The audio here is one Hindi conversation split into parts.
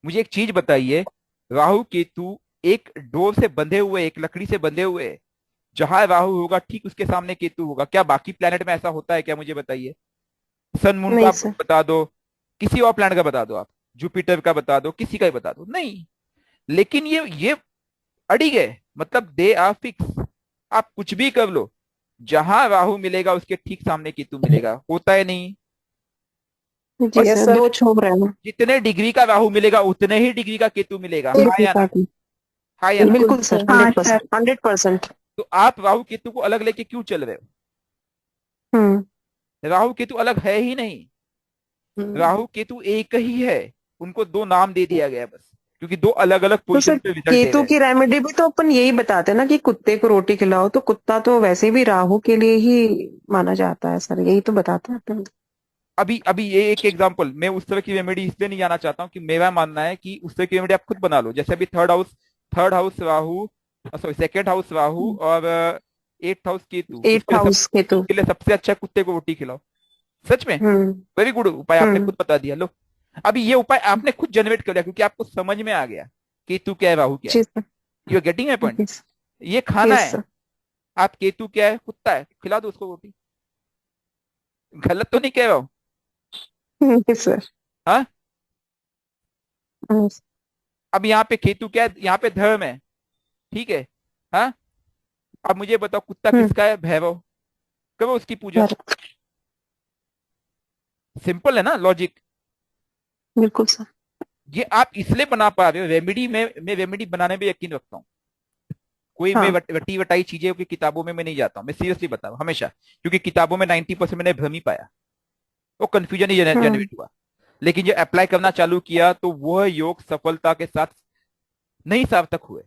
मुझे एक चीज बताइए, राहु केतु एक डोर से बंधे हुए, एक लकड़ी से बंधे हुए हैं। जहां राहु होगा ठीक उसके सामने केतु होगा। क्या बाकी प्लेनेट में ऐसा होता है क्या? मुझे बताइए। सन मून का नहीं आप सर। बता दो, किसी और प्लेनेट का बता दो, आप जुपिटर का बता दो, किसी का ही बता दो, नहीं। लेकिन ये अड़ी गए, मतलब दे आर फिक्स। आप कुछ भी कर लो, जहां राहु मिलेगा उसके ठीक सामने केतु मिलेगा, होता है नहीं? जी और सर, जितने दो छोप रहे हैं। जितने डिग्री का राहु मिलेगा उतने ही डिग्री का केतु मिलेगा, हाँ डिग्री या ना? काटनी। हाँ या ना? बिल्कुल बिल्कुल सर, सर। हंड्रेड हाँ सर। परसेंट 100%। तो आप राहु केतु को अलग लेके क्यों चल रहे हो? हम्म। राहु केतु अलग है ही नहीं। हम्म। राहु केतु एक ही है। उनको दो नाम दे दिया गया है बस, क्योंकि दो अलग अलग तो पोजीशन सर, पे रिजल्ट दे केतु रहे हैं। की रेमेडी भी तो अपन यही बताते हैं ना कि कुत्ते को रोटी खिलाओ, तो कुत्ता तो वैसे भी राहु के लिए ही माना जाता है सर, यही तो बताते हैं अपन। अभी अभी ये एक एग्जांपल, मैं उस तरह की रेमेडी इसलिए नहीं जाना चाहता हूँ कि मेरा मानना है कि उस तरह की रेमेडी आप खुद बना लो। जैसे अभी third house Rahu, sorry second house Rahu और eighth house Ketu, eighth house Ketu. उसके लिए सबसे अच्छा है कुत्ते को रोटी खिलाओ। सच में हम्म। वेरी गुड उपाय आपने हम्म। खुद बता दिया। लो, अभी ये उपाय आपने खुद जनरेट कर लिया क्योंकि आपको समझ में आ गया केतु क्या है राहु क्या जी है। Sir. You are getting my point? Yes. ये खाना यस है, सर। आप केतु क्या है, कुत्ता है, खिला दो उसको रोटी। गलत तो नहीं कह रहा हूँ? Yes sir. हाँ। यस। अब यहाँ पे केतु क्या है, यहाँ पे धर्म है, ठीक है। हाँ। अब मुझे बताओ कुत्ता हम्म। किसका है? भैरव। करो उसकी पूजा। सर। सिंपल है ना लॉजिक? बिल्कुल सर। ये आप इसलिए बना पा रहे हो रेमेडी में, मैं रेमेडी बनाने में यकीन रखता हूँ। कोई मैं हाँ। वटी वटाई चीजें की किताबों में मैं नहीं जाता हूँ, मैं सीरियसली बता रहा हूँ हमेशा। क्योंकि किताबों में 90% मैंने भ्रम ही पाया, वो कंफ्यूजन ही हम्म। जनरेट हुआ। लेकिन जब अप्लाई करना चालू किया तो वह योग सफलता के साथ नहीं सार्थक हुए।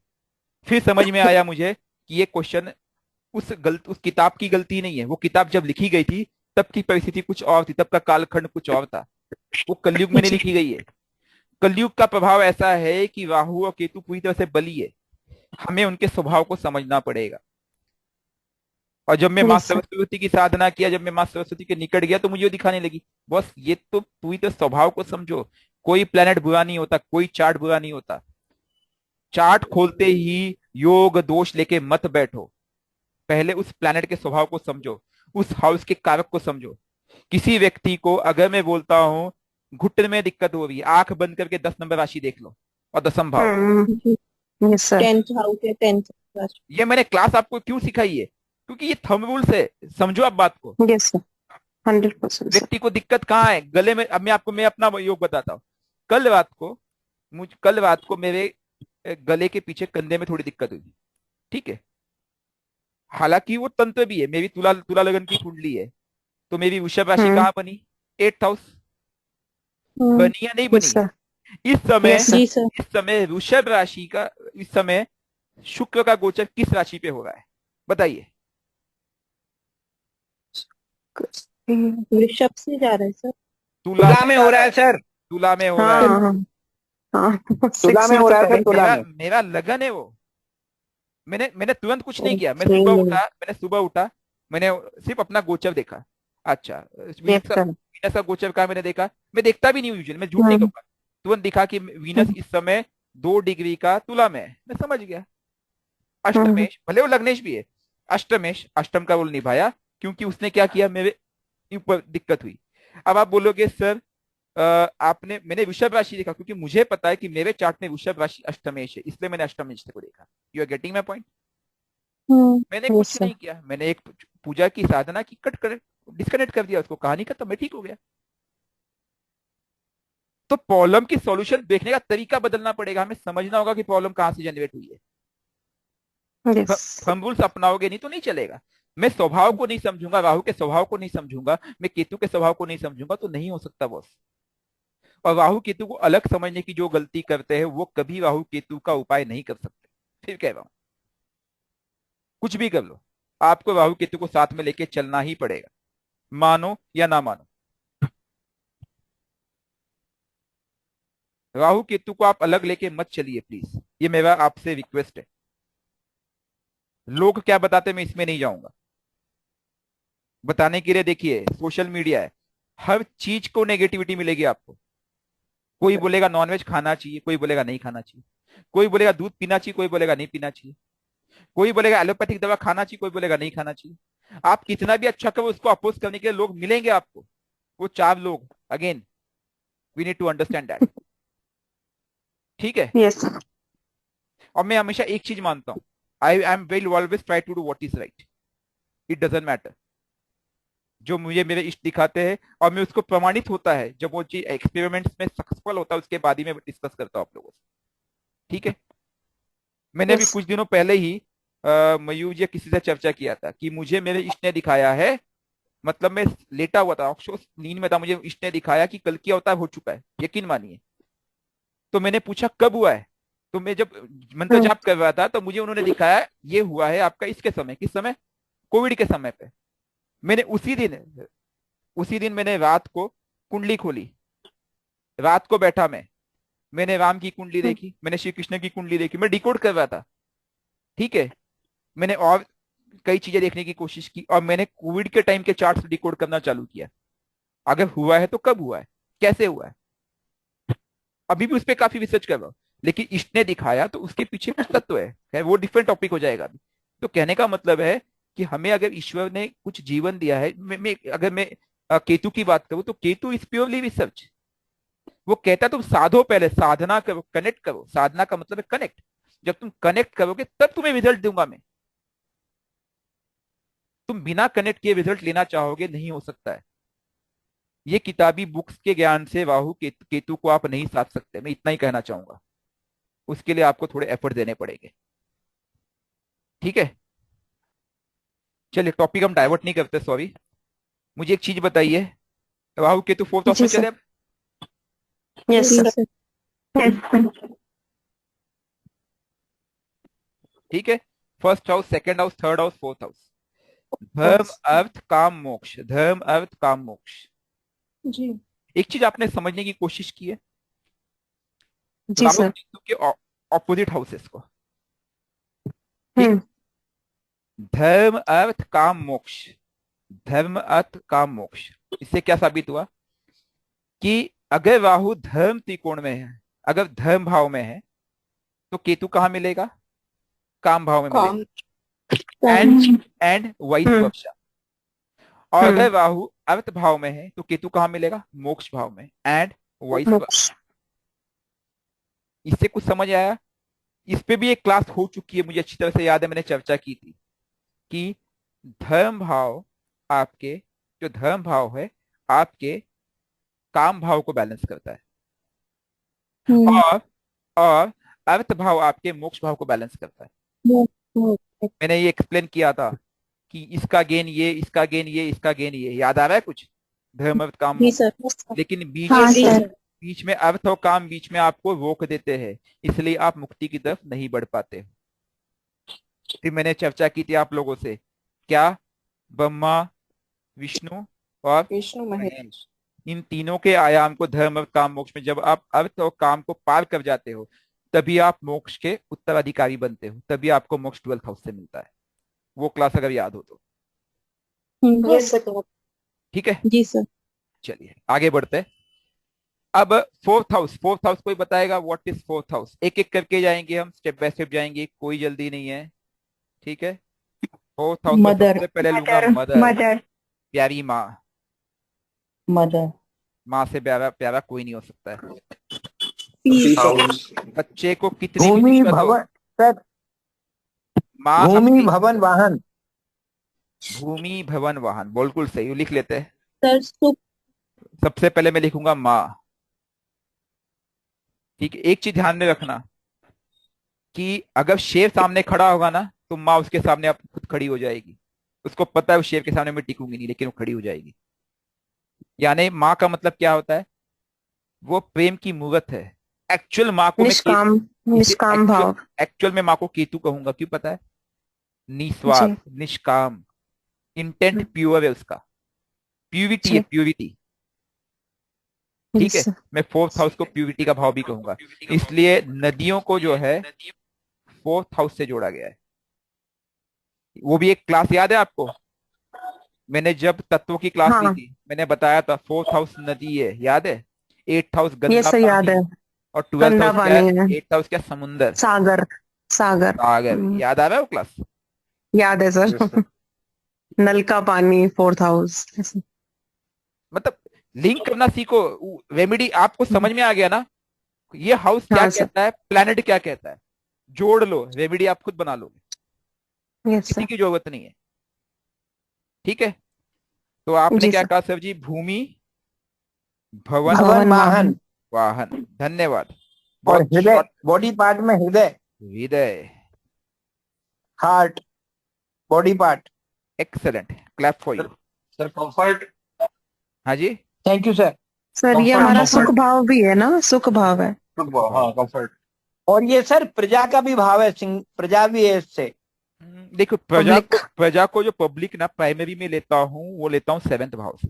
फिर समझ में आया मुझे कि ये क्वेश्चन उस किताब की गलती नहीं है। वो किताब जब लिखी गई थी तब की परिस्थिति कुछ और थी, तब का कालखंड कुछ और था। वो कलयुग में नहीं जी। लिखी गई है। कलयुग का प्रभाव ऐसा है कि राहु और केतु पूरी तरह से बली है। हमें उनके स्वभाव को समझना पड़ेगा। और जब मैं माँ यस सर। सरस्वती की साधना किया, जब मैं माँ सरस्वती के निकट गया तो मुझे वो दिखाने लगी, बस ये तो पूरी तरह स्वभाव को समझो। कोई प्लेनेट बुरा नहीं होता, कोई चार्ट बुरा नहीं होता। चार्ट खोलते ही योग दोष लेके मत बैठो। पहले उस प्लेनेट के स्वभाव को समझो, उस हाउस के कारक को समझो। किसी व्यक्ति को अगर मैं बोलता हूं घुटने में दिक्कत हो रही है, आंख बंद करके 10 नंबर राशि देख लो और दसम भाव। हम्म। Yes sir. 10th हाउस है, 10th क्लास। ये मैंने क्लास आपको क्यों सिखाई है? क्योंकि ये थंब रूल्स है। समझो आप बात को। Yes sir. 100% सर। व्यक्ति को दिक्कत कहाँ है? गले में। अब मैं अपना योग बताता हूँ। कल रात को मेरे गले के पीछे कंधे में थोड़ी दिक्कत हुई थी, ठीक है। हालांकि वो तंत्र भी है, मेरी तुला तुला लगन की कुंडली है। तो मेरी वृषभ राशि हम्म। कहाँ बनी? Eighth house. हम्म। बनी या नहीं यस बनी? सर। इस समय यस सर। जी सर। इस समय वृषभ राशि का, इस समय शुक्र का गोचर किस राशि पे हो रहा है? बताइए। ऋषभ से जा रहा है सर। तुला तुला में में जा हो रहा रहा है। है सर। तुला में हो रहा है। हाँ हाँ। हाँ तुला 6 में में हो तो रहा है सर, पड़े। तुला मेरा में। मेरा लगन है वो। मैंने तुरंत कुछ नहीं किया। ओके। मैंने सुबह उठा, मैंने सिर्फ अपना गोचर देखा। अच्छा, यस वीनस का सर। वीनस का गोचर कहाँ मैंने देखा? मैं देखता भी नहीं हूँ यूजुअली, मैं झूठ नहीं हम्म। कहूंगा। तुरंत दिखा कि वीनस हम्म। इस समय 2 डिग्री का तुला में है, मैं समझ गया। हम्म। अष्टमेश, भले वो लग्नेश भी है, अष्टमेश अष्टम का रोल निभाया। क्योंकि उसने क्या किया, मेरे ऊपर दिक्कत हुई। अब आप बोलोगे सर, आपने मैंने वृषभ राशि देखा क्योंकि मुझे पता है कि मेरे चार्ट में वृषभ राशि अष्टमेश है, इसलिए मैंने अष्टमेश को देखा। You are getting my point? मैंने यस कुछ सर। नहीं किया, मैंने एक पूजा की साधना की, कट कर डिस्कनेक्ट कर दिया उसको, कहानी खत्म, मैं ठीक हो गया। तो प्रॉब्लम की सॉल्यूशन देखने का तरीका बदलना पड़ेगा, हमें समझना होगा कि प्रॉब्लम कहां से जनरेट हुई है। यस। थंब रूल्स अपनाओगे नहीं तो नहीं चलेगा। मैं स्वभाव को नहीं समझूंगा, राहु के स्वभाव को नहीं समझूंगा, मैं केतु के स्वभाव को नहीं समझूंगा, तो नहीं हो सकता बॉस। और राहु केतु को अलग समझने की जो गलती करते हैं वो कभी राहु केतु का उपाय नहीं कर सकते। फिर कह रहा हूं, कुछ भी कर लो, आपको राहु केतु को साथ में लेके चलना ही पड़ेगा, मानो या ना मानो। राहु केतु को आप अलग लेके मत चलिए प्लीज, ये मेरा आपसे रिक्वेस्ट है। लोग क्या बताते मैं इसमें नहीं जाऊंगा। बताने के लिए देखिए सोशल मीडिया है, हर चीज को नेगेटिविटी मिलेगी आपको। कोई बोलेगा नॉनवेज खाना चाहिए, कोई बोलेगा नहीं खाना चाहिए, कोई बोलेगा दूध पीना चाहिए, कोई बोलेगा नहीं पीना चाहिए, कोई बोलेगा एलोपैथिक दवा खाना चाहिए, कोई बोलेगा नहीं खाना चाहिए। आप कितना भी अच्छा करो, उसको अपोज करने के लिए लोग मिलेंगे आपको, वो चार लोग। Again we need to understand that. ठीक है। यस। और मैं हमेशा एक चीज मानता हूं, I am will always try to do what is right, it doesn't matter. जो मुझे मेरे इष्ट दिखाते हैं, और मैं उसको प्रमाणित होता है जब वो चीज एक्सपेरिमेंट्स में सक्सेसफुल होता है, उसके बाद ही मैं डिस्कस करता हूँ आप लोगों से। ठीक है। मैंने अभी यस। कुछ दिनों पहले ही मयूर या किसी से चर्चा किया था कि मुझे मेरे इष्ट ने दिखाया है, मतलब मैं लेटा हुआ था, अफसोस नींद में था, मुझे इष्ट ने दिखाया कि कल क्या अवतार हो चुका है, यकीन मानिए। तो मैंने पूछा कब हुआ है, तो मैं जब मंत्र हम्म। जाप कर रहा था तो मुझे उन्होंने दिखाया ये हुआ है आपका इसके समय, किस समय, कोविड के समय पे। मैंने उसी दिन मैंने रात को कुंडली खोली, रात को बैठा मैंने राम की कुंडली हम्म। देखी, मैंने श्री कृष्ण की कुंडली देखी, मैं डिकोड कर रहा था। ठीक है। मैंने और कई चीजें देखने की कोशिश की, और मैंने कोविड के टाइम के चार्ट्स डिकोड करना चालू किया। अगर हुआ है तो कब हुआ है, कैसे हुआ है, अभी भी उस पर काफी रिसर्च कर रहा हूं। लेकिन इसने दिखाया तो उसके पीछे कुछ तत्व है, वो डिफरेंट टॉपिक हो जाएगा अभी। तो कहने का मतलब है कि हमें अगर ईश्वर ने कुछ जीवन दिया है, अगर मैं केतु की बात करूं तो केतु इज प्योरली रिसर्च। वो कहता तुम साधो, पहले साधना करो, कनेक्ट करो, साधना का मतलब है कनेक्ट। जब तुम कनेक्ट करोगे तब तुम्हें रिजल्ट दूंगा मैं। तुम बिना कनेक्ट किए रिजल्ट लेना चाहोगे, नहीं हो सकता है। ये किताबी बुक्स के ज्ञान से राहु केतु को आप नहीं साध सकते, मैं इतना ही कहना चाहूंगा। उसके लिए आपको थोड़े एफर्ट देने पड़ेंगे। ठीक है। चलिए टॉपिक हम डाइवर्ट नहीं करते, सॉरी। मुझे एक चीज बताइए, राहु केतु फोर्थ हाउस जी में सर। चले अब। यस जी सर। सर। ठीक है। First house, second house, third house, fourth house. धर्म यस। अर्थ काम मोक्ष, धर्म अर्थ काम मोक्ष। जी। एक चीज आपने समझने की कोशिश की है, जी राहु सर। केतु के ऑपोजिट हाउसेस को। ठीक। हम्म। धर्म अर्थ काम मोक्ष, धर्म अर्थ काम मोक्ष। इससे क्या साबित हुआ कि अगर राहु धर्म त्रिकोण में है, अगर धर्म भाव में है, तो केतु कहां मिलेगा, काम भाव में मिलेगा। काम एंड काम एंड वाइस हम्म। वर्सा। और हम्म। अगर राहु अर्थ भाव में है तो केतु कहां मिलेगा, मोक्ष भाव में, एंड वाइस मोक्ष। वर्सा। इससे कुछ समझ आया। इस पे भी एक क्लास हो चुकी है, मुझे अच्छी तरह से याद है, मैंने चर्चा की थी कि धर्म भाव आपके, जो धर्म भाव है आपके काम भाव को बैलेंस करता है, हम्म और और अर्थ भाव आपके मोक्ष भाव को बैलेंस करता है। वो- वो- मैंने ये एक्सप्लेन किया था कि इसका गेन ये, इसका गेन ये, इसका गेन ये, याद आ रहा है कुछ, धर्म अर्थ काम जी मोक्ष। सर। लेकिन हाँ बीच जी सर। सर। बीच में अर्थ और काम बीच में आपको रोक देते हैं, इसलिए आप मुक्ति की तरफ नहीं बढ़ पाते हो। फिर मैंने चर्चा की थी आप लोगों से, क्या, ब्रह्मा, विष्णु और विष्णु महेश। महेश, इन तीनों के आयाम को धर्म अर्थ काम मोक्ष में जब आप अर्थ और काम को पार कर जाते हो, तभी आप मोक्ष के उत्तराधिकारी बनते हो, तभी आपको मोक्ष 12th हाउस से मिलता है। वो क्लास अगर याद हो तो। Yes sir. ठीक है। जी सर। चलिए आगे बढ़ते हैं। अब फोर्थ हाउस, फोर्थ हाउस कोई बताएगा व्हाट इज फोर्थ हाउस, एक एक करके जाएंगे हम, स्टेप बाय स्टेप जाएंगे, कोई जल्दी नहीं है। ठीक है। फोर्थ हाउस में मदर। सबसे पहले लूंगा मदर। Mother, mother. प्यारी माँ। मदर। माँ से प्यारा प्यारा कोई नहीं हो सकता है। पीस। हाउस। बच्चे को कितनी भी भूमि दिक्कत हो, भवन सर, माँ भूमि आपकी, भवन वाहन। भूमि भवन वाहन, बिल्कुल सही, लिख लेते हैं। सर सुप। सबसे पहले मैं लिखूंगा माँ। ठीक है। एक चीज ध्यान में रखना कि अगर शेर सामने खड़ा होगा ना, तो माँ उसके सामने आप खुद खड़ी हो जाएगी। उसको पता है उस शेर के सामने मैं टिकूंगी नहीं, लेकिन वो खड़ी हो जाएगी। यानी माँ का मतलब क्या होता है, वो प्रेम की मूर्त है। एक्चुअल माँ को मैं निष्काम। इसे निष्काम एक्चुअल भाव। एक्चुअल में माँ को केतु कहूंगा, क्यों पता है, जी। निस्वार्थ, निष्काम, इंटेंट प्योर है उसका, प्यूरिटी है, जी। प्यूरिटी। ठीक यस है। सर। मैं फोर्थ हाउस को प्यूरिटी का भाव भी कहूंगा, इसलिए नदियों को जो है फोर्थ हाउस से जोड़ा गया है। वो भी एक क्लास याद है आपको, मैंने जब तत्वों की क्लास ली हाँ। थी मैंने बताया था फोर्थ हाउस नदी है, याद है। एट्थ हाउस ये गंदा सही याद पानी, है। और ट्वेल्थ गंदा हाउस क्या है? पानी है। एट्थ हाउस क्या? समुंदर, सागर। सागर। सागर। याद आ रहा है वो क्लास? याद है सर। Yes sir. नल का पानी, फोर्थ हाउस। मतलब लिंक करना सीखो। रेमेडी आपको समझ में आ गया ना? ये हाउस क्या हाँ सर। कहता है, प्लैनेट क्या कहता है, जोड़ लो, रेमेडी आप खुद बना लोगे, यस किसी सर। की जरूरत नहीं है। ठीक है, तो आपने जी क्या सर। कहा सर जी? भूमि, भवन, भवन भवन वाहन। वाहन। वाहन। धन्यवाद। और बहुत हृदय, शॉर्ट। बॉडी पार्ट में हृदय, हृदय। Heart, body part. Excellent, clap for sir, you. Sir comfort. हाँ जी। Thank you sir. सर ये कंफर्ट, हमारा सुख कंफर्ट। भाव भी है ना, सुख भाव है। हाँ कंफर्ट। और ये सर प्रजा का भी भाव है, प्रजा भी है इससे। देखो, पब्लिक। प्रजा को जो पब्लिक ना प्राइमरी में लेता हूँ, वो लेता हूँ सेवेंथ भाव से।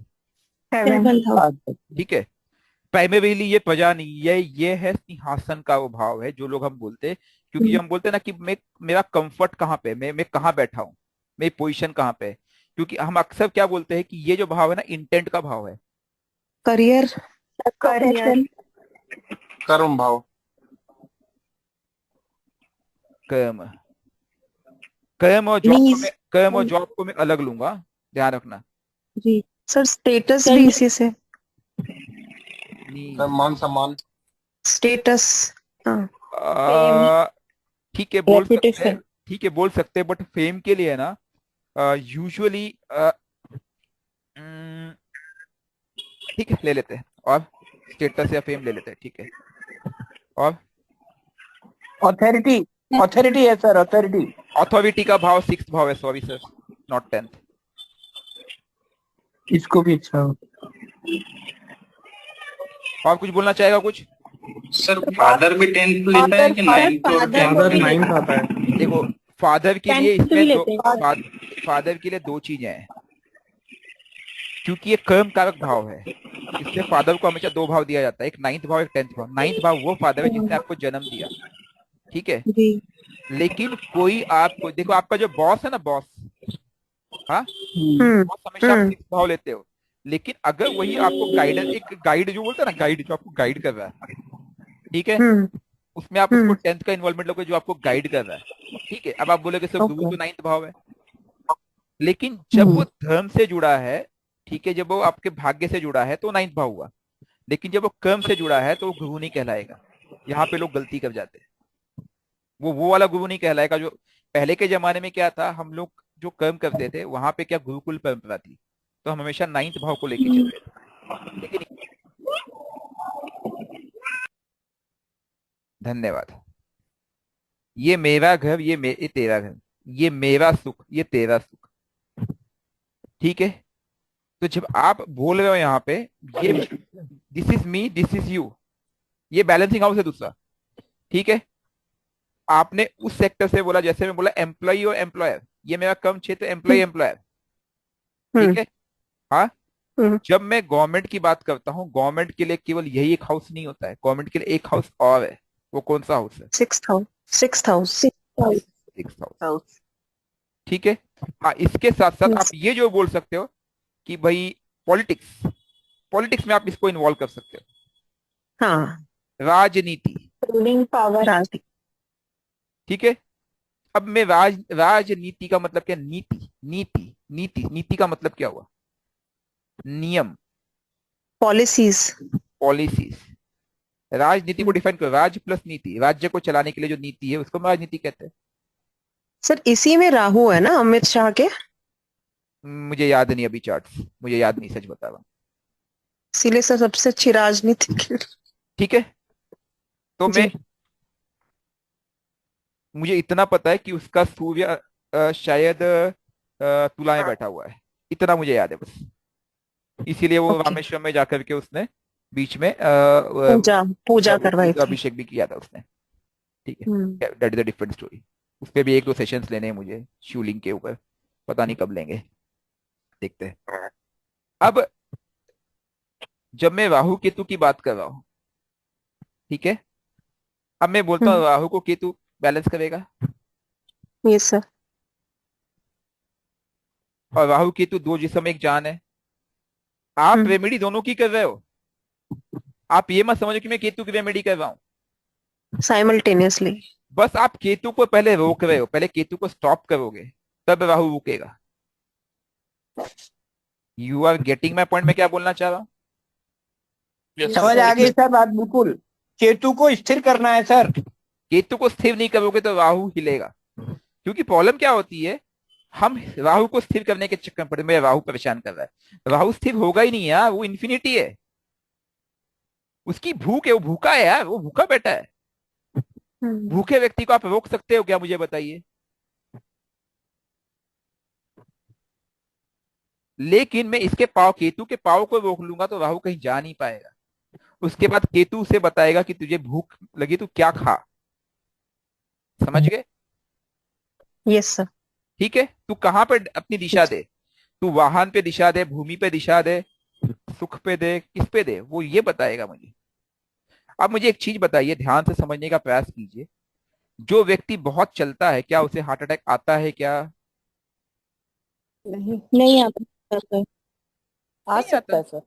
हेवन। Seventh house. ठीक है, प्राइमरीली ये प्रजा नहीं, ये है सिंहासन का वो भाव है जो लोग हम बोलते हैं। क्योंकि जो हम बोलते हैं ना कि मेरा कंफर्ट कहाँ पे, मैं कहाँ बैठा हूँ, मेरी पोजीशन कहाँ पे है। क्योंकि हम अक्सर क्या बोलते हैं कि ये जो भाव है ना, इंटेंट का भाव है। करियर। प्रोफेशन। कर्म भाव। कर्म। कर्म और जॉब को नीज। मैं कर्म और जॉब को मैं अलग लूंगा, ध्यान रखना। जी। सर स्टेटस भी सेल्फ। इसी से। नीज। सर मान सम्मान। स्टेटस। हाँ। फेम। आ, ठीक है बोल सकते हैं, रेपुटेशन। ठीक है बोल सकते हैं, बट फेम के लिए ना यूजुअली ठीक है ले लेते हैं, और स्टेटस या फेम ले लेते हैं, ठीक है। और ऑथोरिटी, ऑथोरिटी है सर, ऑथोरिटी। अथॉरिटी का भाव सिक्स भाव है, सॉरी सर, नॉट टेंथ। इसको भी अच्छा हो। और कुछ बोलना चाहेगा कुछ? सर फादर भी टेंथ लेता है कि सर नाइन्थ और फादर को टेंथ? भी नाइन्थ लेते हैं। आता है। देखो, फादर के लिए टेंथ भी इसमें दो लेते हैं। फादर के लिए दो चीजें हैं। क्योंकि ये कर्म कारक भाव है, इसलिए फादर को हमेशा दो भाव दिया जाता है, एक नाइन्थ भाव, एक टेंथ भाव। नाइन्थ भाव वो फादर है जिसने आपको जन्म दिया, ठीक है। जी। लेकिन कोई आपको देखो, आपका जो बॉस है ना, बॉस, हाँ, हम्म। बॉस हमेशा आप हम्म। सिक्स भाव लेते हो। लेकिन अगर वही आपको गाइडेंस, एक गाइड जो बोलते हैं ना, गाइड जो आपको गाइड कर रहा है, ठीक है, हम्म। उसमें आप उसको हम्म। टेंथ का इन्वॉल्वमेंट लोगे, जो आपको गाइड कर रहा है, ठीक है। अब आप बोलोगे सर गुरु ओके। तो नाइन्थ भाव है, लेकिन जब वो धर्म से जुड़ा है, ठीक है, जब वो आपके भाग्य से जुड़ा है तो नाइन्थ भाव हुआ। लेकिन जब वो कर्म से जुड़ा है तो वो गुरु नहीं कहलाएगा। यहाँ पे लोग गलती कर जाते हैं, वो वाला गुरु नहीं कहलाएगा। जो पहले के जमाने में क्या था, हम लोग जो कर्म करते थे वहां पे क्या गुरुकुल परंपरा थी, तो हम हमेशा नाइन्थ भाव को लेके चलते थे, लेकिन धन्यवाद। ये मेरा घर, ये तेरा घर, ये मेरा सुख, ये तेरा सुख, ठीक है। तो जब आप बोल रहे हो यहाँ पे, ये this is me, this is you, ये बैलेंसिंग हाउस है दूसरा, ठीक है। आपने उस सेक्टर से बोला, जैसे मैं बोला एम्प्लॉय और एम्प्लॉयर, ये मेरा कम क्षेत्र, एम्प्लॉय एम्प्लॉयर, ठीक हम्म। है। हाँ, हम्म। जब मैं गवर्नमेंट की बात करता हूँ, गवर्नमेंट के लिए केवल यही एक हाउस नहीं होता है, गवर्नमेंट के लिए एक हाउस और है। वो कौन सा हाउस है? Sixth house. Sixth house. Six house, house. ठीक है। हाँ, इसके साथ साथ आप यस। ये जो बोल सकते हो कि भाई पॉलिटिक्स, पॉलिटिक्स में आप इसको इन्वॉल्व कर सकते हाँ। हो। राजनीति, रूलिंग पावर। राजनीति। ठीक है। अब मैं राजनीति का मतलब क्या? नीति, नीति, नीति, नीति का मतलब क्या हुआ? नियम, पॉलिसीज। पॉलिसीज। राजनीति को डिफाइन करो, राज प्लस नीति, राज्य को चलाने के लिए जो नीति है उसको हम राजनीति कहते हैं। सर इसी में राहु है ना, अमित शाह के। मुझे याद नहीं अभी चार्ट्स, मुझे याद नहीं, सच बता रहा हूं, इसीलिए सर सबसे अच्छी राजनीति ठीक है। तो जी। मुझे इतना पता है कि उसका सूर्य शायद तुला में बैठा हुआ है, इतना मुझे याद है बस। इसीलिए वो ओके। रामेश्वरम में जाकर के उसने बीच में पूजा पूजा करवाई थी। अभिषेक भी किया था उसने, ठीक हम्म। है। That is a different story. उस पर भी एक दो सेशंस लेने हैं मुझे शिवलिंग के ऊपर, पता नहीं कब लेंगे, देखते हैं। अब जब मैं राहु केतु की बात कर रहा हूं, ठीक है, अब मैं बोलता हूँ राहु को केतु बैलेंस करेगा, यस सर। और राहु केतु दो जिस्म एक जान है। आप हम्म। रेमेडी दोनों की कर रहे हो, आप ये मत समझो कि मैं केतु की रेमेडी कर रहा हूं। साइमल्टेनियसली। बस आप केतु को पहले रोक रहे हो, पहले केतु को स्टॉप करोगे तब राहु रुकेगा। You are getting my point, मैं क्या बोलना चाह रहा हूँ? यस समझ आ गई सर बात बिल्कुल। केतु को स्थिर करना है सर। केतु को स्थिर नहीं करोगे तो राहु हिलेगा। क्योंकि प्रॉब्लम क्या होती है, हम राहु को स्थिर करने के चक्कर में पड़े, मेरा राहु परेशान कर रहा है। राहु स्थिर होगा ही नहीं यार, वो इन्फिनिटी है, उसकी भूख है, वो भूखा है यार, वो भूखा बैठा है। भूखे व्यक्ति को आप रोक सकते हो क्या, मुझे बताइए? लेकिन मैं इसके पाव, केतु के पाव को रोक लूंगा तो राहु कहीं जा नहीं पाएगा। उसके बाद केतु उसे बताएगा कि तुझे भूख लगी, तू क्या खा। समझ गए? Yes sir. ठीक है, तू कहां पे अपनी दिशा दे, तू वाहन पे दिशा दे, भूमि पे दिशा दे, सुख पे दे, किस पे दे, वो ये बताएगा मुझे। अब मुझे एक चीज बताइए, ध्यान से समझने का प्रयास कीजिए। जो व्यक्ति बहुत चलता है, क्या उसे हार्ट अटैक आता है क्या? नहीं आता सर। आ नहीं सकता आता। है सर।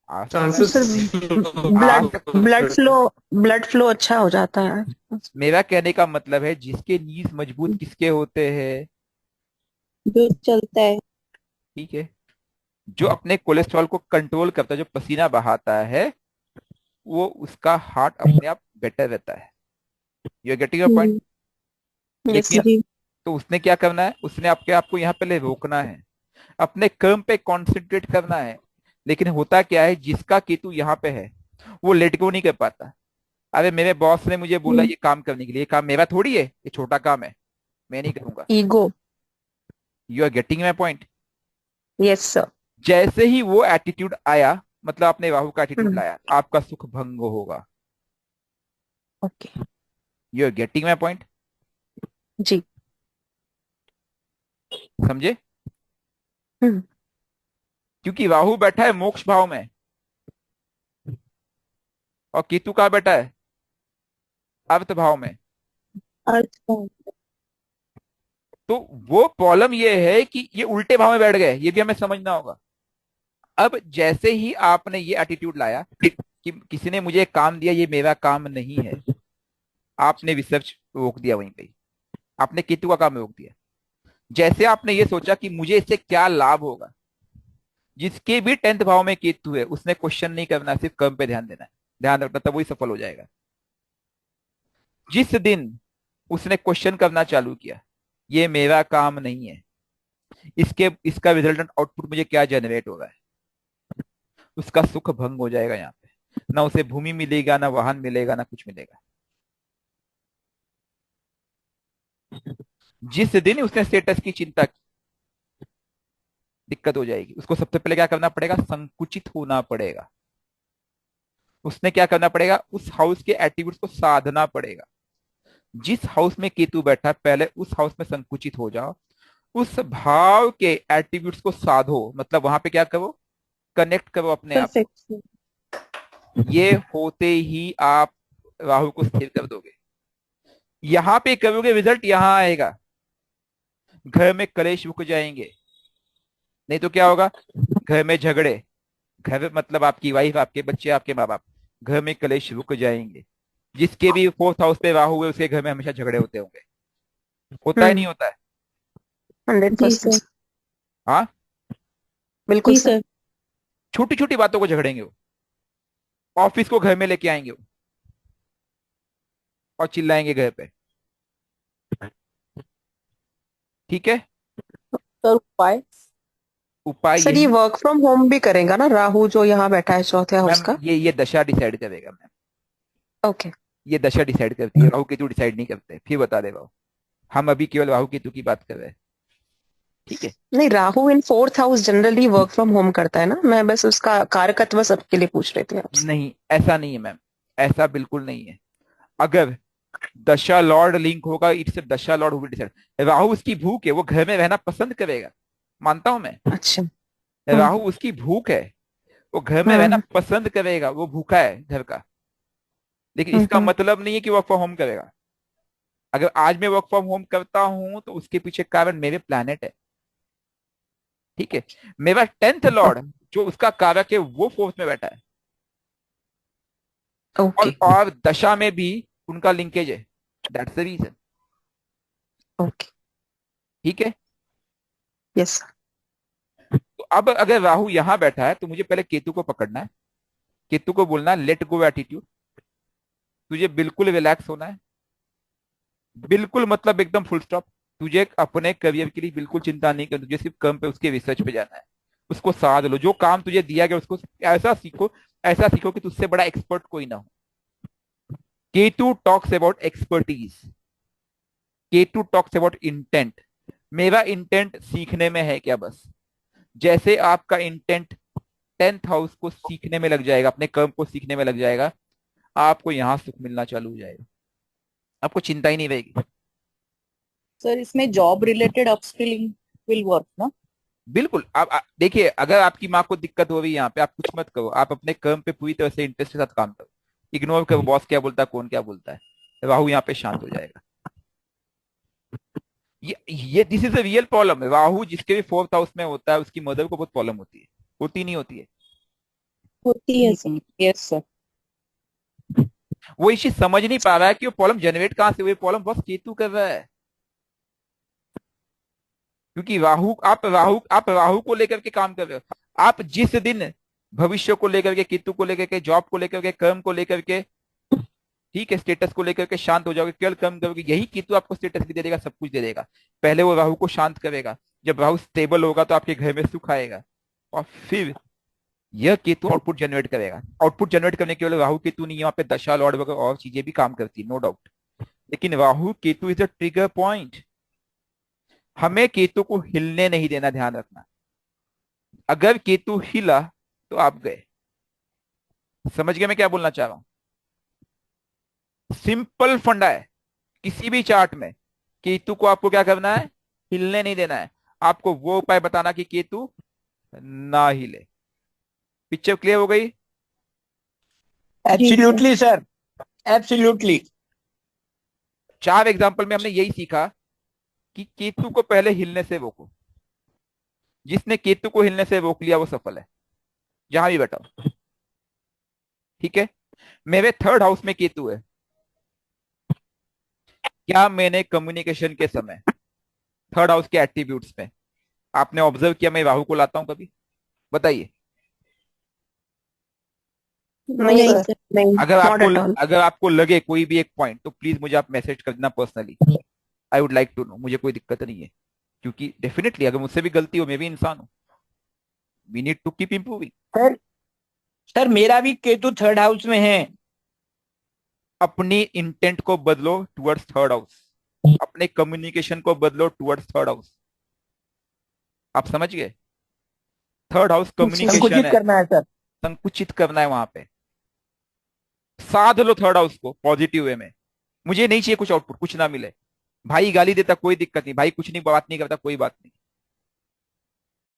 आ चांसेस सर आ blood blood flow blood flow अच्छा हो जाता है। मेरा कहने का मतलब है, जिसके नीज मजबूत किसके होते हैं? जो चलता है। ठीक है, जो अपने कोलेस्ट्रॉल को कंट्रोल करता है, जो पसीना बहाता है, वो उसका हार्ट अपने आप बेटर रहता है। You are getting your point? Yes लेकिन सर। जी। तो उसने क्या करना है, उसने आपके आपको यहाँ पहले रोकना है, अपने कर्म पे कंसंट्रेट करना है। लेकिन होता क्या है, जिसका केतु यहाँ पे है वो लेट गो नहीं कर पाता। अरे मेरे बॉस ने मुझे बोला ये काम करने के लिए, ये काम मेरा थोड़ी है, ये छोटा काम है, मैं नहीं करूंगा। Ego. You are getting my point? Yes sir. जैसे ही वो एटीट्यूड आया, मतलब आपने राहु का एटीट्यूड लाया, आपका सुख भंग होगा। Okay. You are getting my point? जी। समझे? हम्म। क्योंकि राहु बैठा है मोक्ष भाव में और केतु कहाँ बैठा है? अर्थ भाव में। अर्थ का। तो वो प्रॉब्लम ये है कि ये उल्टे भाव में बैठ गए, ये भी हमें समझना होगा। अब जैसे ही आपने ये एटीट्यूड लाया कि किसी ने मुझे काम दिया, ये मेरा काम नहीं है, आपने रिसर्च रोक दिया वहीं पे, आपने केतु का काम रोक दिया। जैसे आपने ये सोचा कि मुझे इससे क्या लाभ होगा, जिसके भी 10th भाव में केतु है उसने क्वेश्चन नहीं करना, सिर्फ कर्म पे ध्यान देना है, ध्यान रखना, तब वही सफल हो जाएगा। जिस दिन उसने क्वेश्चन करना चालू किया, ये मेरा काम नहीं है, इसका रिजल्टेंट आउटपुट मुझे क्या जनरेट हो रहा है, उसका सुख भंग हो जाएगा। यहाँ पे ना उसे भूमि मिलेगा, ना वाहन मिलेगा, ना कुछ मिलेगा। जिस दिन उसने स्टेटस की चिंता की, दिक्कत हो जाएगी। उसको सबसे पहले क्या करना पड़ेगा, संकुचित होना पड़ेगा। उसने क्या करना पड़ेगा, उस हाउस के एट्रीब्यूट्स को साधना पड़ेगा। जिस हाउस में केतु बैठा, पहले उस हाउस में संकुचित हो जाओ, उस भाव के एट्रीब्यूट्स को साधो, मतलब वहां पे क्या करो, कनेक्ट करो अपने आप को। परफेक्ट। ये होते ही आप राहु को स्थिर कर दोगे। यहां पे करोगे, रिजल्ट यहां आएगा, घर में कलेश रुक जाएंगे। नहीं तो क्या होगा, घर में झगड़े, घर मतलब आपकी वाइफ, आपके बच्चे, आपके माँ बाप, घर में कलेश रुक जाएंगे। जिसके भी 4th हाउस पे राहु है, उसके घर में हमेशा झगड़े होते होंगे। होता है नहीं होता है? 100%। सर। हाँ, बिल्कुल जी सर। सर। छोटी छोटी बातों को झगड़ेंगे वो, ऑफिस को घर में लेके आएंगे वो और चिल्लाएंगे घर पे। ठीक है, सर उपाय। उपाय सर ये यही। वर्क फ्रॉम होम भी करेगा ना राहु जो यहाँ बैठा है चौथे हाउस मैम का? ये दशा डिसाइड करेगा मैम, ओके। ये दशा डिसाइड करती है, राहु केतु डिसाइड नहीं करते। फिर बता दे राहु, हम अभी केवल राहु केतु की बात कर रहे हैं। ठीक है, नहीं, Rahu in fourth house generally work from home करता है ना, मैं बस उसका कारकत्व सबके लिए पूछ रही थी आपसे। नहीं ऐसा नहीं है मैम, ऐसा बिल्कुल नहीं है। अगर दशा लॉर्ड लिंक होगा, इट्स दशा Lord who will decide. Rahu उसकी भूख है, वो घर में रहना पसंद करेगा, मानता हूं मैं। अच्छा। राहु उसकी भूख है, वो घर में रहना हम्म। पसंद करेगा, वो भूखा है घर का। लेकिन इसका हम्म। मतलब नहीं है कि वर्क फ्रॉम होम करेगा। अगर आज मैं वर्क फ्रॉम होम करता हूं तो उसके पीछे कारण मेरे प्लैनेट है। ठीक है, मेरा 10th लॉर्ड जो उसका कारक है वो 4th में बैठा है। ओके और दशा में भी उनका लिंकेज है, दैट्स द रीजन। ओके ठीक है, यस तो अब अगर राहु यहां बैठा है तो मुझे पहले केतु को पकड़ना है, केतु को बोलना है लेट गो एटीट्यूड, तुझे बिल्कुल रिलैक्स होना है, बिल्कुल मतलब एकदम फुल स्टॉप। तुझे अपने करियर के लिए बिल्कुल चिंता नहीं करनी, तुझे सिर्फ काम पे उसके रिसर्च पे जाना है, उसको साध लो, जो काम तुझे दिया गया उसको ऐसा सीखो, ऐसा सीखो कि तुझसे बड़ा एक्सपर्ट कोई ना हो। Ketu talks about expertise, Ketu talks about intent. मेरा इंटेंट सीखने में है क्या, बस जैसे आपका इंटेंट 10th हाउस को सीखने में लग जाएगा, अपने कर्म को सीखने में लग जाएगा, आपको यहां सुख मिलना चालू हो जाएगा, आपको चिंता ही नहीं रहेगी। सर इसमें job related upskilling will work ना? बिल्कुल। आप देखिए, अगर आपकी माँ को दिक्कत हो रही है यहाँ पे, आप कुछ मत करो, आप अपने कर्म पे पूरी तरह से इंटरेस्ट के साथ काम करो, इग्नोर करो बॉस क्या बोलता है, कौन क्या बोलता है, राहु यहाँ पे शांत हो जाएगा। ये this is a real problem है। राहु जिसके भी 4th हाउस में होता है उसकी मदर को बहुत प्रॉब्लम होती है, होती नहीं होती है? होती है सर। Yes sir. वो इस चीज समझ नहीं पा रहा है कि वो प्रॉब्लम जनरेट कहां से हुई, प्रॉब्लम बस केतु कर रहा है। क्योंकि राहु को लेकर के काम कर रहे हो आप, जिस दिन भविष्य को लेकर के, केतु को लेकर के, जॉब को लेकर के, कर्म को लेकर के, ठीक है, स्टेटस को लेकर के शांत हो जाओगे, केवल कर्म करोगे, यही केतु आपको स्टेटस भी दे देगा, सब कुछ दे देगा। पहले वो राहु को शांत करेगा, जब राहु स्टेबल होगा तो आपके घर में सुख आएगा, और फिर यह केतु आउटपुट जनरेट करेगा। आउटपुट जनरेट करने के लिए राहु केतु नहीं, यहाँ पे दशा लॉर्ड वगैरह और चीजें भी काम करती है, नो डाउट, लेकिन Rahu Ketu is a trigger point. हमें केतु को हिलने नहीं देना, ध्यान रखना। अगर केतु हिला तो आप गए। समझ गए मैं क्या बोलना चाह रहा हूं? सिंपल फंडा है किसी भी चार्ट में, केतु को आपको क्या करना है, हिलने नहीं देना है। आपको वो उपाय बताना कि केतु ना हिले। पिक्चर क्लियर हो गई? Absolutely sir, absolutely. 4 एग्जाम्पल में हमने यही सीखा कि केतु को पहले हिलने से रोको, जिसने केतु को हिलने से रोक लिया वो सफल है, जहां भी बैठा हो। ठीक है, मेरे 3rd हाउस में केतु है, क्या मैंने कम्युनिकेशन के समय 3rd हाउस के एट्रीब्यूट्स में आपने ऑब्जर्व किया मैं राहु को लाता हूं कभी? बताइए। नहीं नहीं सर सर। नहीं अगर नॉट एट ऑल अगर आपको लगे कोई भी एक पॉइंट तो प्लीज मुझे आप मैसेज कर देना personally, I would like to know, मुझे कोई दिक्कत नहीं है, क्योंकि डेफिनेटली अगर मुझसे भी गलती हो, मैं भी इंसान हूं, we need to keep improving. Sir sir मेरा भी केतु 3rd हाउस में है। अपनी इंटेंट को बदलो टुवर्ड्स 3rd हाउस, अपने कम्युनिकेशन को बदलो टुवर्ड्स 3rd हाउस। आप समझ गए? 3rd हाउस कम्युनिकेशन संकुचित है, करना है सर। संकुचित करना है वहां पे। साध लो 3rd हाउस को पॉजिटिव वे में। मुझे नहीं चाहिए कुछ आउटपुट, कुछ ना मिले, भाई गाली देता कोई दिक्कत नहीं, भाई कुछ नहीं, बात नहीं करता कोई बात नहीं,